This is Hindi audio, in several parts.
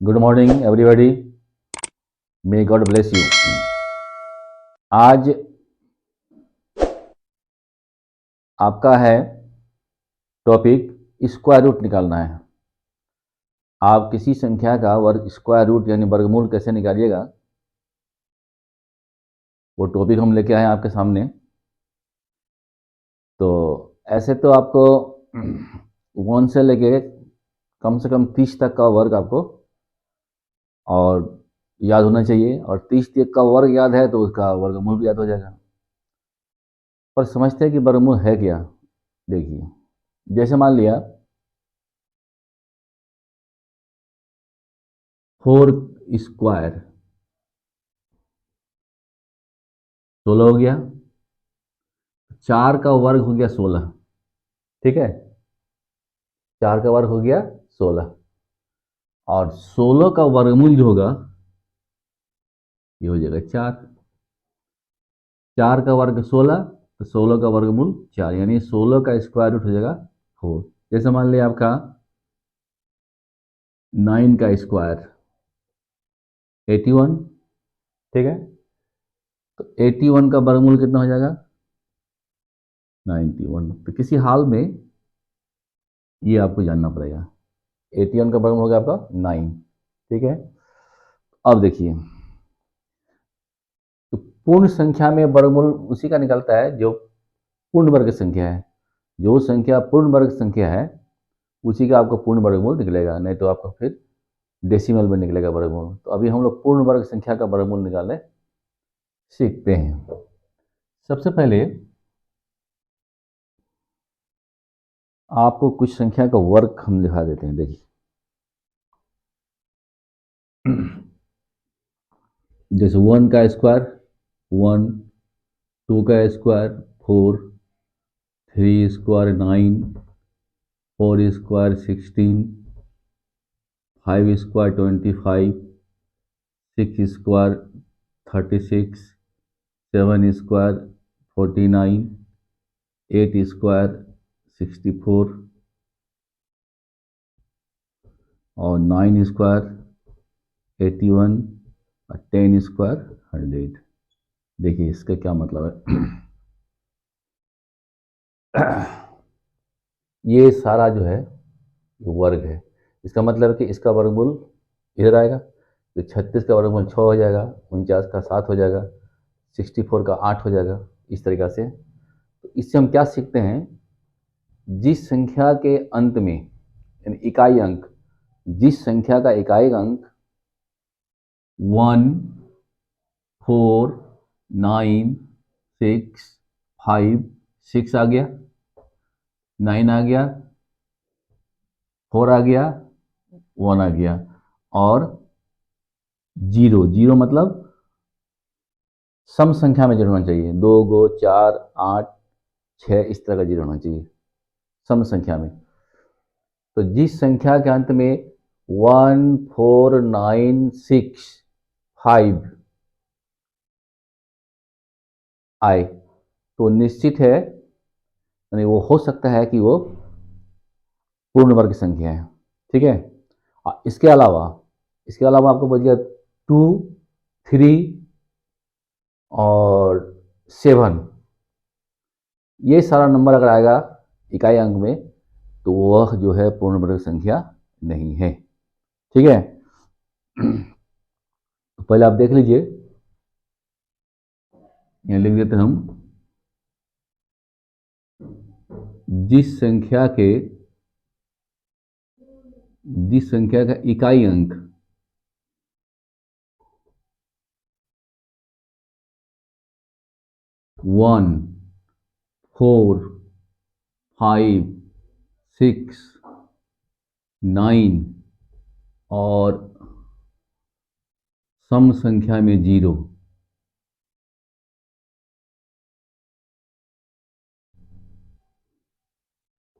Good morning everybody. May God bless you. आज आपका है टॉपिक स्क्वायर रूट निकालना है। आप किसी संख्या का वर्ग स्क्वायर रूट यानी वर्गमूल कैसे निकालिएगा, वो टॉपिक हम लेके आए हैं आपके सामने। तो ऐसे तो आपको 1 से लेके कम से कम 30 तक का वर्ग आपको और याद होना चाहिए, और 30 तक का वर्ग याद है तो उसका वर्गमूल भी याद हो जाएगा। पर समझते हैं कि वर्गमूल है क्या। देखिए, जैसे मान लिया 4 स्क्वायर 16 हो गया, 4 का वर्ग हो गया 16। ठीक है, 4 का वर्ग हो गया 16, और 16 का वर्गमूल जो होगा ये हो जाएगा 4। 4 का वर्ग 16, तो 16 का वर्गमूल 4, यानी 16 का स्क्वायर रूट हो जाएगा 4। जैसे मान लिया आपका 9 का स्क्वायर 81। ठीक है, तो 81 का वर्गमूल कितना हो जाएगा 91। तो किसी हाल में ये आपको जानना पड़ेगा। 81 का वर्गमूल हो गया आपका 9। ठीक है, अब देखिए, तो पूर्ण संख्या में वर्गमूल उसी का निकलता है जो पूर्ण वर्ग संख्या है। जो संख्या पूर्ण वर्ग संख्या है उसी का आपको पूर्ण वर्गमूल निकलेगा, नहीं तो आपको फिर डेसिमल में निकलेगा वर्गमूल। तो अभी हम लोग पूर्ण वर्ग संख्या का वर्गमूल निकालने सीखते हैं। सबसे पहले आपको कुछ संख्या का वर्ग हम दिखा देते हैं। देखिए, जैसे 1 का स्क्वायर 1, 2 का square 4, 3 square 9, 4 square 16, 5 square 25, 6 square 36, 7 square 49, 8 square 64, और 9 स्क्वायर 81, और 10 स्क्वायर 100। देखिए इसका क्या मतलब है। ये सारा जो है वर्ग है। इसका मतलब है कि इसका वर्गमूल इधर आएगा, तो 36 का वर्गमूल 6 हो जाएगा, 49 का 7 हो जाएगा, 64 का 8 हो जाएगा। इस तरीक़ा से तो इससे हम क्या सीखते हैं, जिस संख्या के अंत में यानी इकाई अंक, जिस संख्या का इकाई अंक 1, 4, 9, 6, 5, 6 आ गया, 9 आ गया, 4 आ गया, 1 आ गया, और 0 0 मतलब सम संख्या में जीरो होना चाहिए। 2 गो 4 8 6 इस तरह का जीरो होना चाहिए सम संख्या में। तो जिस संख्या के अंत में 1 4 9 6 5 आए तो निश्चित है, यानी वो हो सकता है कि वो पूर्ण वर्ग संख्या है। ठीक है, इसके अलावा आपको बच गया 2, 3 और 7। ये सारा नंबर अगर आएगा इकाई अंक में तो वह जो है पूर्ण वर्ग संख्या नहीं है। ठीक है, तो पहले आप देख लीजिए, यहाँ लिख देते हैं हम, जिस संख्या का इकाई अंक 1 4 5 6 9 और सम संख्या में 0,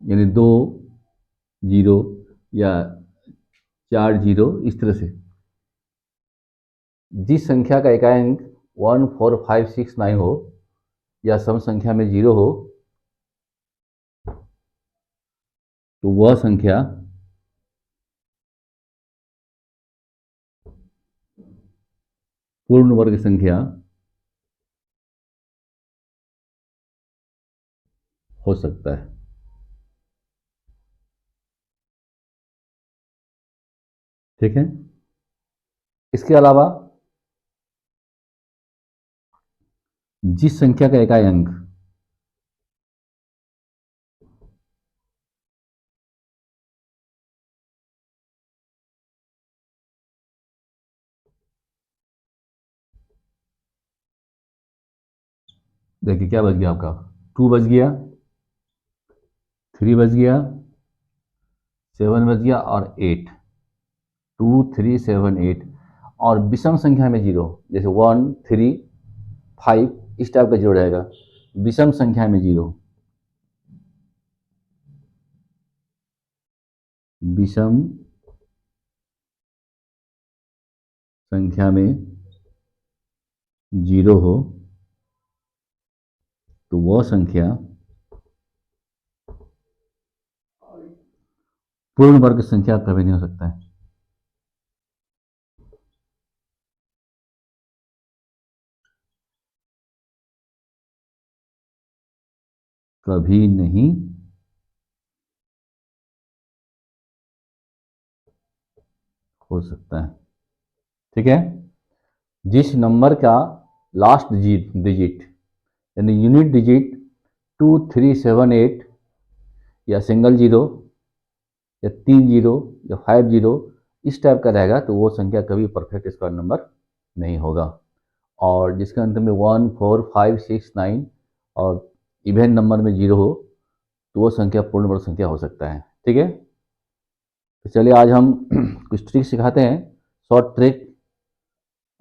यानी 2 0 या 4 0, इस तरह से जिस संख्या का इकाई अंक 1 4 5 6 9 हो या सम संख्या में 0 हो, तो वह संख्या पूर्ण वर्ग संख्या हो सकता है। ठीक है। इसके अलावा जिस संख्या का इकाई अंक देखिए क्या बच गया आपका, 2 बच गया, 3 बच गया, 7 बच गया और 8, 2 3 7 8। और विषम संख्या में जीरो, जैसे 1 3 5 इस टाइप का जीरो रहेगा। विषम संख्या में जीरो, विषम संख्या में जीरो हो तो वह संख्या पूर्ण वर्ग संख्या कभी नहीं हो सकता है। कभी नहीं हो सकता है। ठीक है। जिस नंबर का लास्ट डिजिट यानी यूनिट डिजिट 2378 या सिंगल जीरो या 3 जीरो या 5 जीरो इस टाइप का रहेगा तो वो संख्या कभी परफेक्ट स्क्वायर नंबर नहीं होगा। और जिसके अंत में 1 4 5 6 9 और इवन नंबर में जीरो हो तो वो संख्या पूर्ण वर्ग संख्या हो सकता है। ठीक है। तो चलिए आज हम कुछ ट्रिक सिखाते हैं, शॉर्ट ट्रिक।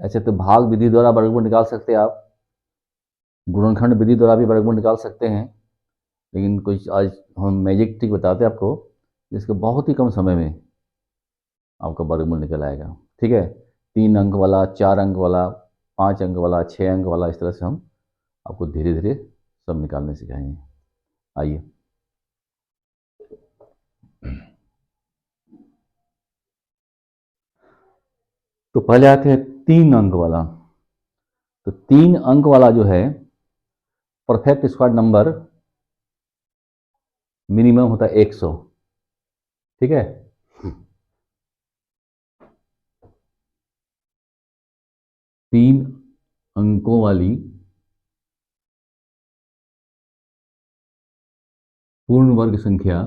ऐसे तो भाग विधि द्वारा वर्गमूल निकाल सकते हैं आप, गुणनखंड विधि द्वारा भी वर्गमूल निकाल सकते हैं, लेकिन कुछ आज हम मैजिक ट्रिक बताते हैं आपको जिसके बहुत ही कम समय में आपका वर्गमूल निकल आएगा। ठीक है। 3 अंक वाला, 4 अंक वाला, 5 अंक वाला, 6 अंक वाला, इस तरह से हम आपको धीरे धीरे सब निकालने सिखाएंगे। आइए। तो पहले आते हैं 3 अंक वाला। तो 3 अंक वाला जो है परफेक्ट स्क्वायर नंबर मिनिमम होता है 100। ठीक है। 3 अंकों वाली पूर्ण वर्ग संख्या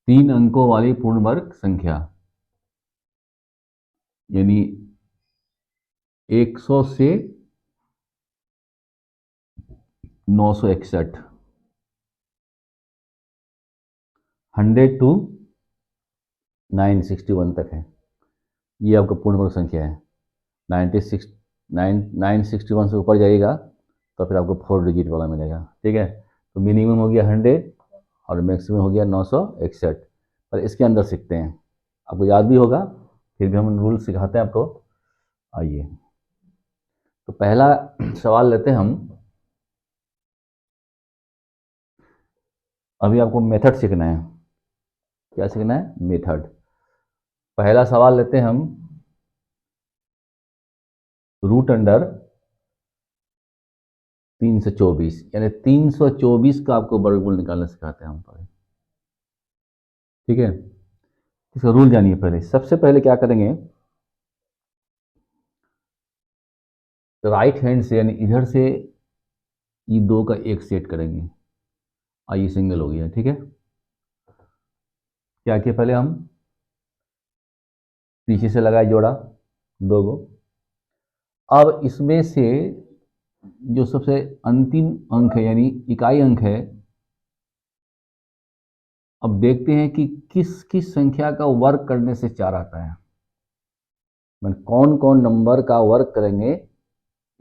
तीन अंकों वाली पूर्ण वर्ग संख्या यानी 100 से 961, 100 टू 961 तक है। ये आपका पूर्ण वर्ग संख्या है। 96 961 से ऊपर जाइएगा तो फिर आपको 4 डिजिट वाला मिलेगा। ठीक है। तो मिनिमम हो गया 100 और मैक्सिमम हो गया 961। पर इसके अंदर सीखते हैं, आपको याद भी होगा, फिर भी हम रूल सिखाते हैं आपको। आइए। तो पहला सवाल लेते हैं हम। अभी आपको मेथड सीखना है। क्या सीखना है? मेथड। पहला सवाल लेते हैं हम, रूट अंडर 324 यानी 324 का आपको वर्गमूल निकालना सिखाते हैं हम पहले। ठीक है। इसका रूल जानिए। पहले सबसे पहले क्या करेंगे, राइट हैंड से यानी इधर से ये दो का एक सेट करेंगे। आइए सिंगल हो गया। ठीक है। क्या किया, पहले हम पीछे से लगाए जोड़ा दो गो। अब इसमें से जो सबसे अंतिम अंक है यानी इकाई अंक है, अब देखते हैं कि किस किस संख्या का वर्ग करने से 4 आता है। मैंने कौन कौन नंबर का वर्ग करेंगे,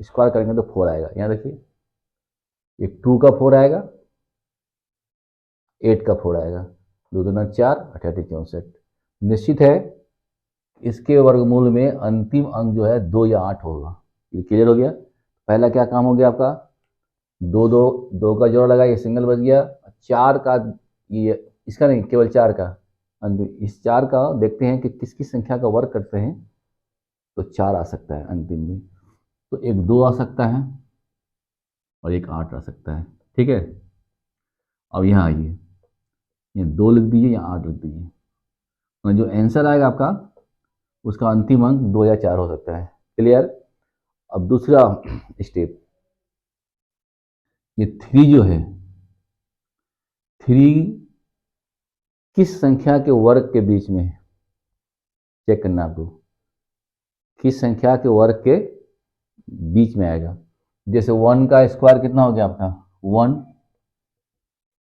स्क्वायर करेंगे तो 4 आएगा। यहाँ देखिए, एक 2 का 4 आएगा, 8 का 4 आएगा, 2 दूना 4, 88 64। निश्चित है इसके वर्गमूल में अंतिम अंक जो है 2 या 8 होगा। ये क्लियर हो गया। पहला क्या काम हो गया आपका, दो दो दो का जोड़ लगा, ये सिंगल बच गया। 4 का ये इसका नहीं, केवल 4 का। इस 4 का देखते हैं कि किस किस संख्या का वर्ग करते हैं, तो 4 आ सकता है अंतिम में। तो एक 2 आ सकता है और एक 8 आ सकता है। ठीक है, अब यहाँ आइए, ये 2 लिख दीजिए या 8 लिख दीजिए, और जो आंसर आएगा आपका उसका अंतिम अंक 2 या 4 हो सकता है। क्लियर। अब दूसरा स्टेप, ये 3 जो है, 3 किस संख्या के वर्ग के बीच में है, चेक करना आपको, किस संख्या के वर्ग के बीच में आएगा। जैसे 1 का स्क्वायर कितना हो गया आपका 1,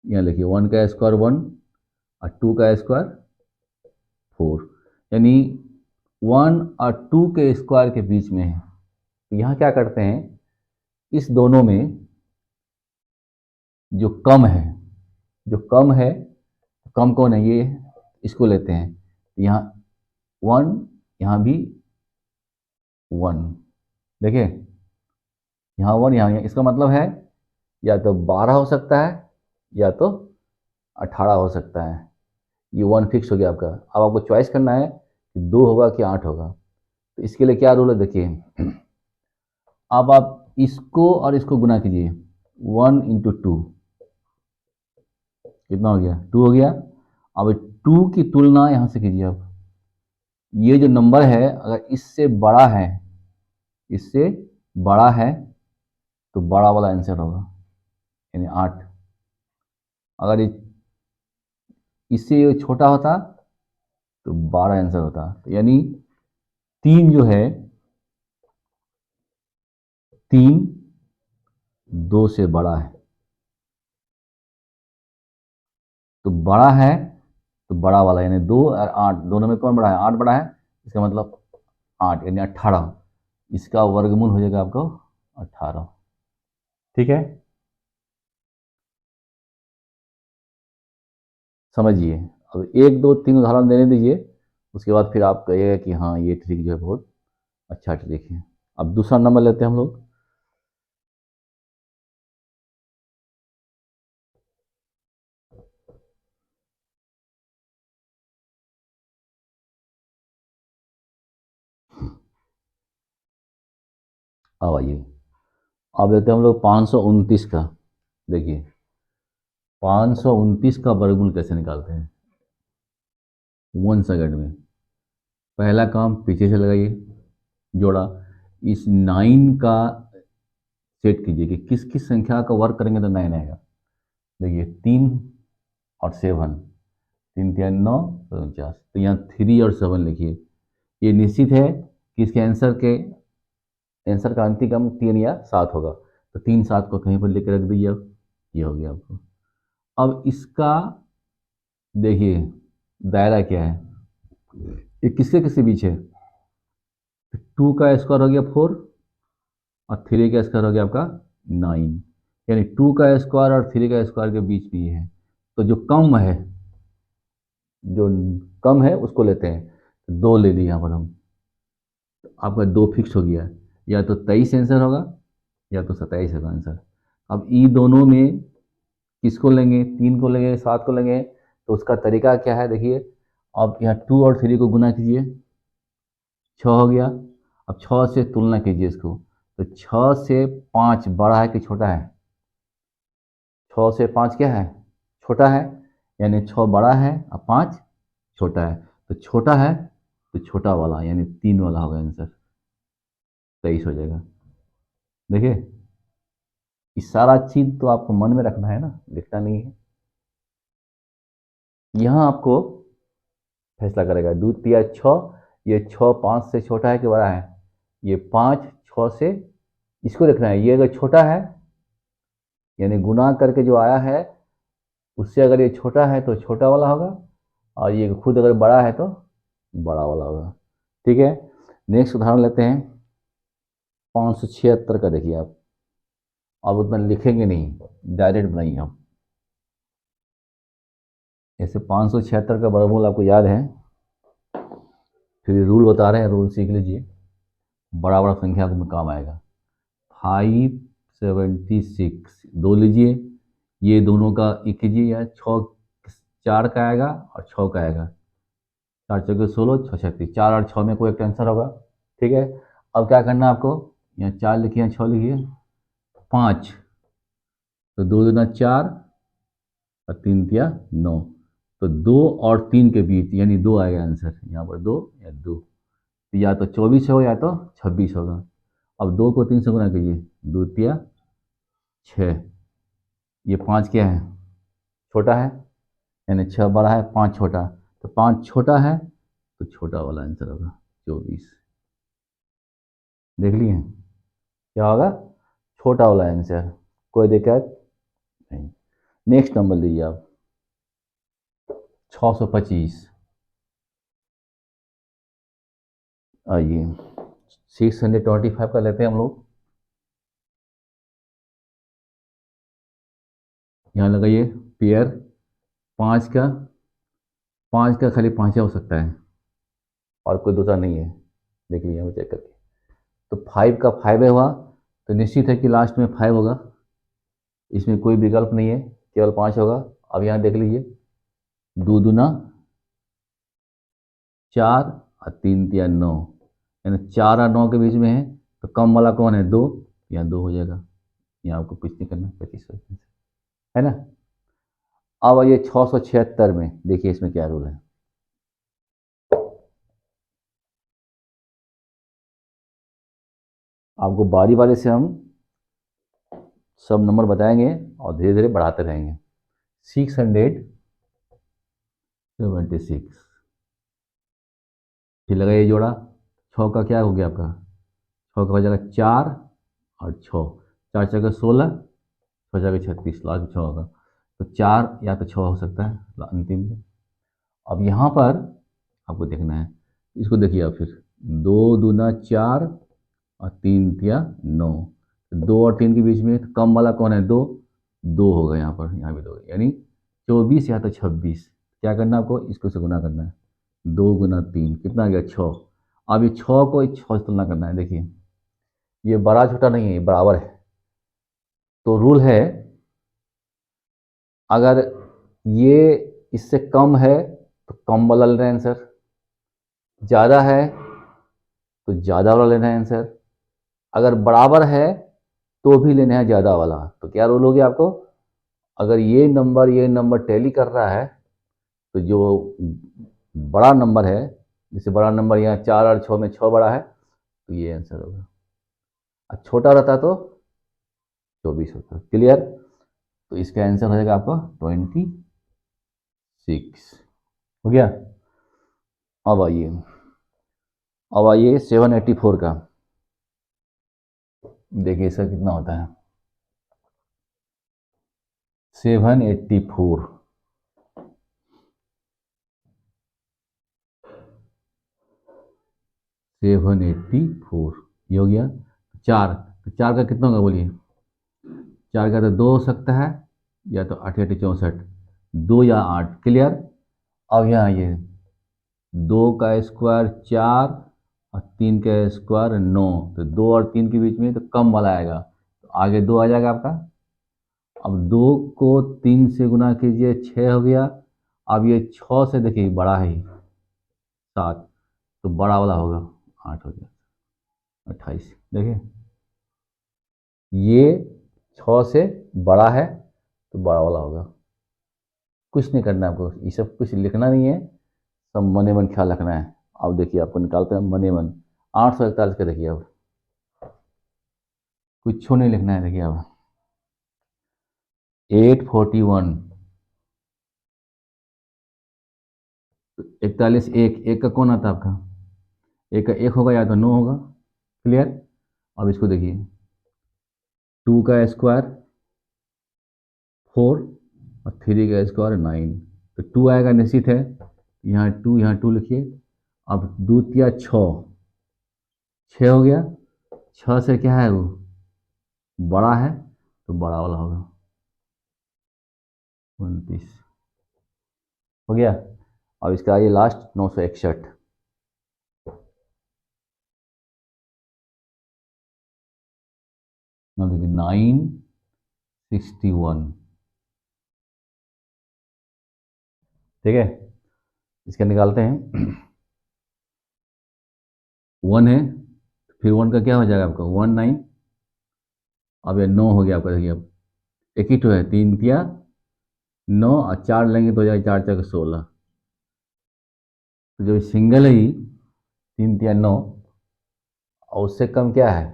यहाँ लिखिए 1 का स्क्वायर 1 और 2 का स्क्वायर 4, यानी 1 और 2 के स्क्वायर के बीच में है। तो यहाँ क्या करते हैं, इस दोनों में जो कम है, जो कम है, कम कौन है, ये इसको लेते हैं। यहाँ 1, यहाँ भी 1, देखिए यहाँ 1 यहाँ, इसका मतलब है या तो 12 हो सकता है या तो 18 हो सकता है। ये 1 फिक्स हो गया आपका। अब आपको चॉइस करना है कि 2 होगा कि 8 होगा। तो इसके लिए क्या रूल है, देखिए अब आप इसको और इसको गुना कीजिए, 1 इंटू 2 कितना हो गया 2 हो गया। अब 2 की तुलना यहाँ से कीजिए आप, ये जो नंबर है अगर इससे बड़ा है, इससे बड़ा है तो बड़ा वाला आंसर होगा, यानी 8। अगर इससे ये छोटा होता तो 12 आंसर होता। तो यानी 3 जो है, 3 2 से बड़ा है, तो बड़ा है तो बड़ा वाला, यानी 2 और 8 दोनों में कौन बड़ा है, 8 बड़ा है। इसका मतलब 8 यानी 18, इसका वर्गमूल हो जाएगा आपको 18। ठीक है, समझिए। अब 1 2 3 उदाहरण देने दीजिए, उसके बाद फिर आप कहिएगा कि हाँ ये ट्रिक जो है बहुत अच्छा ट्रिक है। अब दूसरा नंबर लेते हैं हम लोग। अब आइए, अब लेते हैं हम लोग 529 का। देखिए 529 का वर्गमूल कैसे निकालते हैं 1 सेकंड में। पहला काम पीछे से लगाइए, जोड़ा, इस 9 का सेट कीजिए कि किस किस संख्या का वर्ग करेंगे तो 9 आएगा। देखिए 3 और 7, 3 3 9 49, तो यहाँ 3 और 7 लिखिए। ये निश्चित है कि इसके आंसर का अंतिम अंक 3 या 7 होगा। तो 3 7 को कहीं पर लेकर रख दीजिए अब, ये हो गया आपको। अब इसका देखिए दायरा क्या है, ये किसके किसके बीच है, 2 का स्क्वायर हो गया 4 और 3 का स्क्वायर हो गया आपका 9, यानी 2 का स्क्वायर और 3 का स्क्वायर के बीच में ये है। तो जो कम है, जो कम है उसको लेते हैं। 2 ले लिए यहाँ पर हम, आपका 2 फिक्स हो गया, या तो 23 आंसर होगा या तो 27 होगा आंसर। अब इन दोनों में किसको लेंगे, 3 को लेंगे 7 को लेंगे, तो उसका तरीका क्या है देखिए। अब यहाँ 2 और 3 को गुना कीजिए, 6 हो गया। अब 6 से तुलना कीजिए इसको, तो 6 से 5 बड़ा है कि छोटा है, 6 से 5 क्या है, छोटा है, यानी 6 बड़ा है और 5 छोटा है। तो छोटा है तो छोटा वाला यानी 3 वाला होगा आंसर, 23 हो जाएगा। देखिए ये सारा चीज तो आपको मन में रखना है ना, लिखना नहीं है। यहाँ आपको फैसला करेगा, 2 तिया 6, ये 6 5 से छोटा है कि बड़ा है, ये 5 6 से, इसको लिखना है। ये अगर छोटा है यानी गुना करके जो आया है उससे अगर ये छोटा है तो छोटा वाला होगा, और ये खुद अगर बड़ा है तो बड़ा वाला होगा। ठीक है, नेक्स्ट उदाहरण लेते हैं 576 का। देखिए आप अब उतना लिखेंगे नहीं, डायरेक्ट बनाइए हम। ऐसे 576 का वर्गमूल आपको याद है, फिर रूल बता रहे हैं, रूल सीख लीजिए, बड़ा बड़ा संख्या में काम आएगा। 576, 2 लीजिए, ये दोनों का एक कीजिए, या 6 4 का आएगा और 6 का आएगा। 4 चौके 16, 6 36, 4 और 6 में कोई एक आंसर होगा। ठीक है, अब क्या करना है आपको, यहाँ 4 लिखिए, यहाँ 6 लिखिए, 5, तो 2 दूना 4 और 3 तिया 9, तो 2 और 3 के बीच यानी 2 आएगा आंसर, यहाँ पर 2 या 2, तो या तो 24 होगा या तो 26 होगा। अब 2 को 3 से गुना कीजिए, 2 तिया 6, ये 5 क्या है, छोटा है, यानी 6 बड़ा है, 5 छोटा, तो 5 छोटा है तो छोटा वाला आंसर होगा 24। देख लिए क्या होगा, छोटा वाला आंसर, कोई दिक्कत नहीं। नेक्स्ट नंबर लीजिए आप, 625। आइए 625 का लेते हैं हम लोग। यहाँ लगाइए पेयर, 5 का, 5 का खाली 5 हो सकता है और कोई दूसरा नहीं है, देख लीजिए हमें चेक करके। तो 5 का 5 है हुआ, तो निश्चित है कि लास्ट में 5 होगा, इसमें कोई विकल्प नहीं है, केवल 5 होगा। अब यहाँ देख लीजिए, 2 दूना 4 और 3 तिया 9, यानी 4 और 9 के बीच में है, तो कम वाला कौन है, 2, यहाँ 2 हो जाएगा, यहाँ आपको कुछ नहीं करना, 25 है ना। अब ये 676 में देखिए इसमें क्या रूल है। आपको बारी बारी से हम सब नंबर बताएंगे और धीरे धीरे बढ़ाते रहेंगे। 676, फिर लगाइए जोड़ा, 6 का क्या हो गया आपका, 6 का हो जाएगा 4 और 6, 4 चौके 16, 6 चौके 36, लास्ट में 6 होगा, तो 4 या तो 6 हो सकता है अंतिम में। अब यहाँ पर आपको देखना है, इसको देखिए आप फिर, 2 दूना 4 और 3 तिया 9, 2 और 3 के बीच में तो कम वाला कौन है, 2, 2 होगा यहाँ पर, यहाँ भी 2, यानी 24 या तो 26। क्या करना है आपको, इसको से गुना करना है, 2 गुना 3 कितना आ गया, 6। अब ये 6 को 6 से तुलना करना है, देखिए ये बड़ा छोटा नहीं है, ये बराबर है। तो रूल है, अगर ये इससे कम है तो कम वाला लेना है आंसर, ज़्यादा है तो ज़्यादा वाला लेना है आंसर, अगर बराबर है तो भी लेना है ज़्यादा वाला। तो क्या रूल हो गया आपको, अगर ये नंबर टैली कर रहा है तो जो बड़ा नंबर है, जैसे बड़ा नंबर यहाँ 4 और 6 में 6 बड़ा है, तो ये आंसर होगा, और छोटा रहता तो 24 होता। क्लियर, तो इसका आंसर हो जाएगा आपका 26। हो गया। अब आइए, 784 का, देखिए इसका कितना होता है, 784, 784 ये हो गया। 4, तो 4 का कितना होगा बोलिए, 4 का तो 2 हो सकता है, या तो 8 8 64, 2 या 8। क्लियर, अब यहाँ ये 2 का स्क्वायर 4 और 3 का स्क्वायर 9, तो 2 और 3 के बीच में तो कम वाला आएगा, तो आगे 2 आ जाएगा आपका। अब 2 को 3 से गुना कीजिए, 6 हो गया। अब ये 6 से देखिए बड़ा है, 7, तो बड़ा वाला होगा, 8 हो गया, 28। देखिए ये 6 से बड़ा है तो बड़ा वाला होगा, कुछ नहीं करना है आपको, ये सब कुछ लिखना नहीं है, सब मने मन ख्याल रखना है। अब देखिए आपको निकालते हैं मने मन, 841 का देखिए, अब कुछ नहीं लिखना है, देखिए अब 841, 41, एक का कौन आता है आपका, एक का 1 होगा या तो 9 होगा। क्लियर, अब इसको देखिए, 2 का स्क्वायर 4 और 3 का स्क्वायर 9, तो 2 आएगा निश्चित है, यहाँ 2 लिखिए। अब 2 तिया 6, 6 हो गया, 6 से क्या है वो बड़ा है, तो बड़ा वाला होगा, 29 हो गया। अब इसका आइए लास्ट 961, देखिए 961, ठीक है, इसका निकालते हैं। 1 है, फिर 1 का क्या हो जाएगा आपका 1 9, अब ये 9 हो गया आपका। देखिए अब एक ही तो है, 3 तिया 9 और 4 लेंगे तो हो जाएगा 4 4 16। तो जो सिंगल है ही 3 तिया 9 और उससे कम क्या है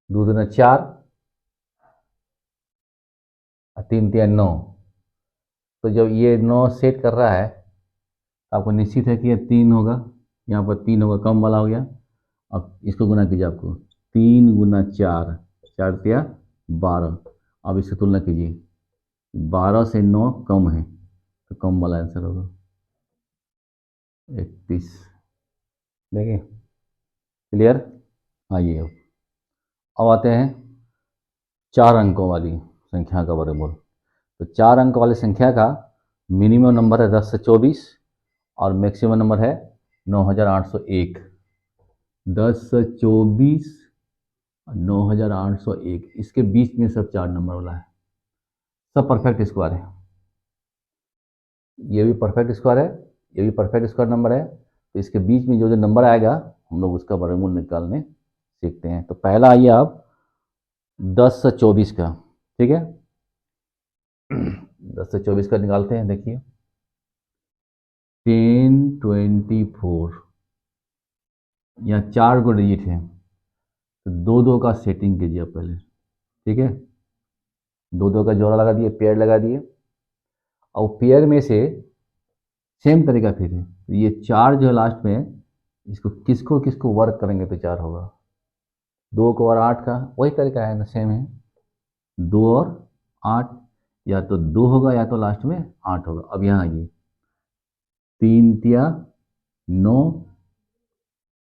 2 दूना 4 और 3 तिया 9। तो जब ये 9 सेट कर रहा है तो आपको निश्चित है कि ये 3 होगा, यहाँ पर 3 होगा, कम वाला हो गया। अब इसको गुना कीजिए, आपको 3 गुना 4, 4 तिया 12। अब इससे तुलना कीजिए, 12 से 9 कम है तो कम वाला आंसर होगा 31। देखिए क्लियर। आइए अब आते हैं 4 अंकों वाली संख्या का वर्गमूल। तो 4 अंक वाली संख्या का मिनिमम नंबर है 10 से 24 और मैक्सिमम नंबर है 9801। 10 से 24 और 9801, इसके बीच में सब 4 नंबर वाला है, सब परफेक्ट स्क्वायर है। ये भी परफेक्ट स्क्वायर है, ये भी परफेक्ट स्क्वायर नंबर है। तो इसके बीच में जो जो नंबर आएगा हम लोग उसका वर्गमूल निकालने सीखते हैं। तो पहला आइए आप 10 से 24 का, ठीक है। 10 से 24 का निकालते हैं। देखिए 1024, यहाँ 4 गो डिजिट है तो 2 2 का सेटिंग कीजिए पहले, ठीक है। 2 2 का जोड़ा लगा दिए, पेयर लगा दिए, और पेयर में से सेम तरीका फिर है। तो ये 4 जो है लास्ट में, इसको किसको किसको वर्क करेंगे तो 4 होगा। 2 को और 8 का वही तरीका है ना, सेम है। 2 और 8, या तो 2 होगा या तो लास्ट में 8 होगा। अब यहाँ आइए, 3 तिया 9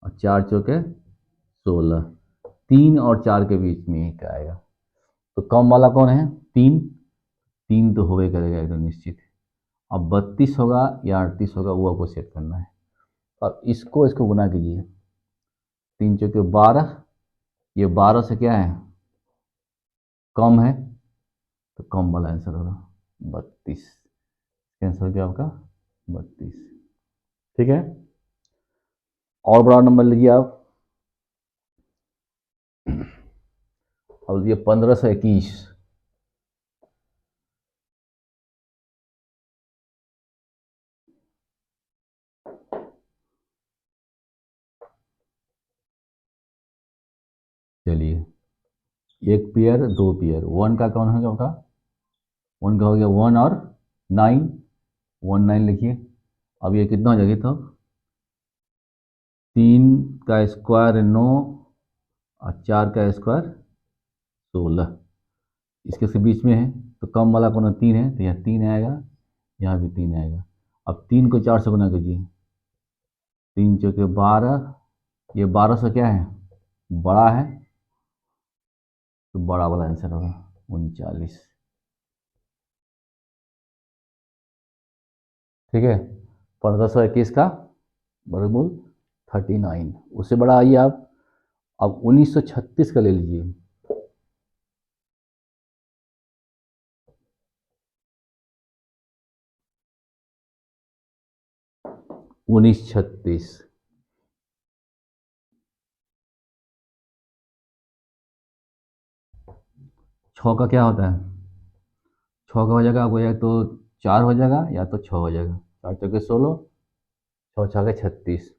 और 4 चौके 16, 3 और 4 के बीच में एक आएगा। तो कम वाला कौन है 3, 3 तो होवे करेगा एकदम निश्चित। अब 32 होगा या 38 होगा वो आपको सेट करना है। अब इसको गुना कीजिए, 3 चौके 12, ये 12 से क्या है कम है तो कम वाला आंसर होगा 32। आंसर हो गया आपका 32, ठीक है। और बड़ा नंबर लीजिए आप, अब ये 1521। चलिए एक पेयर, 2 पेयर, 1 का कौन हो गया आपका 1 का हो गया 1 और 9, 1 9 लिखिए। अब ये कितना हो जाएगा तो 3 का स्क्वायर 9 और 4 का स्क्वायर 16, इसके से बीच में है तो कम वाला कौन 3 है तो यहाँ 3 आएगा, यहाँ भी 3 आएगा। अब 3 को 4 से गुना कीजिए, 3 चौके 12, ये 12 से क्या है बड़ा है तो बड़ा वाला आंसर होगा 39, ठीक है। 1521 का वर्गमूल 39। उससे बड़ा आइए आप, अब 1936 का ले लीजिए। 1936, 6 का क्या होता है 6 का हो जाएगा आपको, या तो 4 हो जाएगा या तो 6 हो जाएगा। 4 चौके 16, 6 छः 36।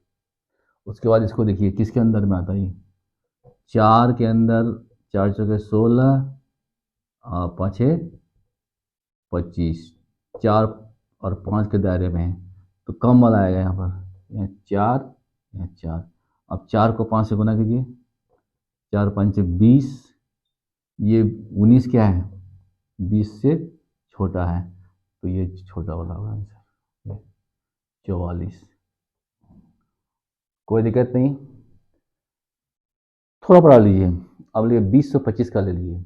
उसके बाद इसको देखिए किसके अंदर में आता है ये 4 के अंदर, 4 चौके 16 और 5 25, 4 और 5 के दायरे में है तो कम वाला आएगा यहाँ पर, यहाँ 4, यहाँ 4। अब 4 को 5 से गुना कीजिए, 4 5 20, ये 19 क्या है 20 से छोटा है तो ये छोटा वाला होगा आंसर 44। कोई दिक्कत नहीं, थोड़ा पढ़ा लीजिए। अब लिए 2025 का ले लीजिए,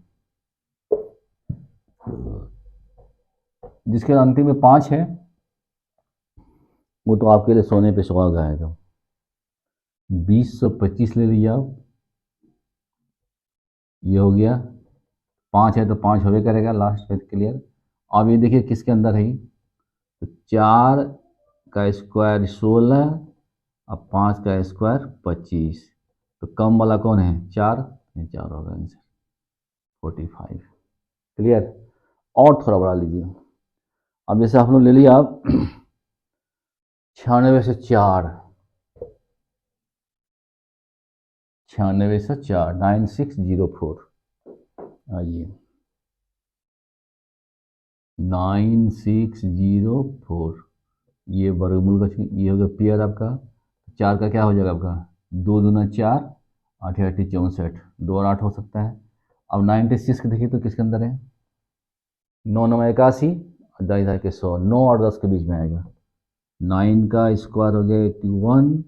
जिसके अंतिम में 5 है वो तो आपके लिए सोने पे सुहागा है। तो 2025 ले लीजिए आप, ये हो गया 5 है तो 5 होवे करेगा लास्ट में क्लियर। अब ये देखिए किसके अंदर है, तो 4 का स्क्वायर 16 और 5 का स्क्वायर 25, तो कम वाला कौन है 4, ये 4 होगा आंसर 45। क्लियर। और थोड़ा बढ़ा लीजिए। अब जैसे आप लोग ले लिया आप 96 से 4, 96 से 4 9604, आइए 9604, ये वर्गमूल का ये होगा पेयर आपका, 4 का क्या हो जाएगा आपका 2 दूना 4, 8 8 64, 2 और 8 हो सकता है। अब 96 के देखिए तो किसके अंदर है, 9 9 81 और 10 10 के 100, 9 और 10 के बीच में आएगा। 9 का स्क्वायर हो गया 81,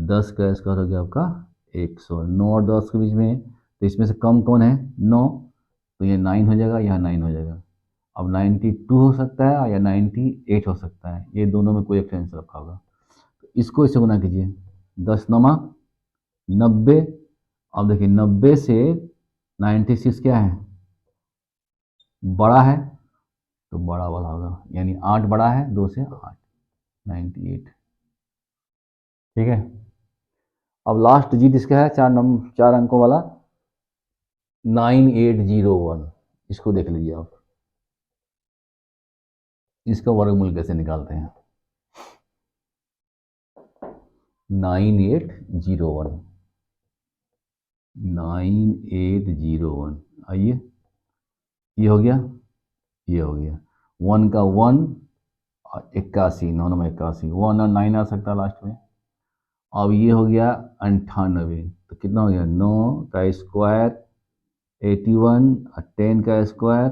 10 का स्क्वायर हो गया आपका 100, 9 और 10 के बीच में है, तो इसमें से कम कौन है 9, तो ये 9 हो जाएगा, यहाँ 9 हो जाएगा। अब 92 हो सकता है या 98 हो सकता है, ये दोनों में कोई एक आंसर रखा होगा। तो इसको इसे गुना कीजिए, 10 9 90। अब देखिए 90 से 96 क्या है, बड़ा है, तो बड़ा वाला होगा, यानी 8 बड़ा है 2 से 8, 98। ठीक है। अब लास्ट डिजिट इसका है 4 अंकों वाला 9801, इसको देख लीजिए आप, इसका वर्गमूल कैसे निकालते हैं। 9801, 9801, आइए ये हो गया, ये हो गया 1 का 1 और 81, 9 9 81, 1 और 9 आ सकता है लास्ट में। अब ये हो गया 98, तो कितना हो गया 9 का स्क्वायर 81 और 10 का स्क्वायर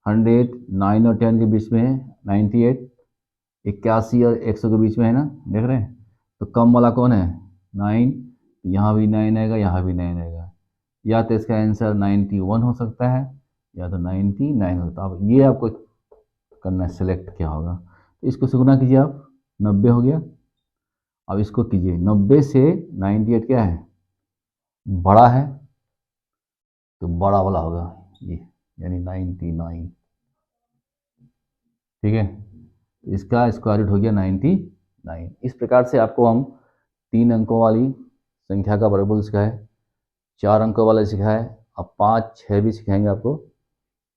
100, 9 और 10 के बीच में है 98, 81 और 100 के बीच में है ना, देख रहे हैं। तो कम वाला कौन है 9, यहाँ भी 9 आएगा, यहाँ भी 9 आएगा, या तो इसका आंसर 91 हो सकता है या तो 99 हो सकता है। अब ये आपको करना है सेलेक्ट क्या होगा, तो इसको से गुना कीजिए आप, 90 हो गया। अब इसको कीजिए 90 से 98 क्या है बड़ा है, तो बड़ा वाला होगा ये, यानी 99। ठीक है, इसका स्क्वायर रूट हो गया 99। इस प्रकार से आपको हम 3 अंकों वाली संख्या का वर्गमूल सिखाए, 4 अंकों वाला सिखाए, अब 5 6 भी सिखाएंगे आपको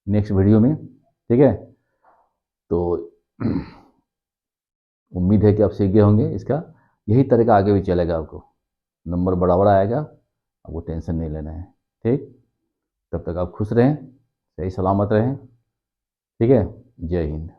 नेक्स्ट वीडियो में। ठीक है, तो उम्मीद है कि आप सीख गए होंगे। इसका यही तरीका आगे भी चलेगा, आपको नंबर बड़ा बड़ा आएगा, आपको टेंशन नहीं लेना है। ठीक, तब तक आप खुश रहें, सही सलामत रहें। ठीक है, जय हिंद।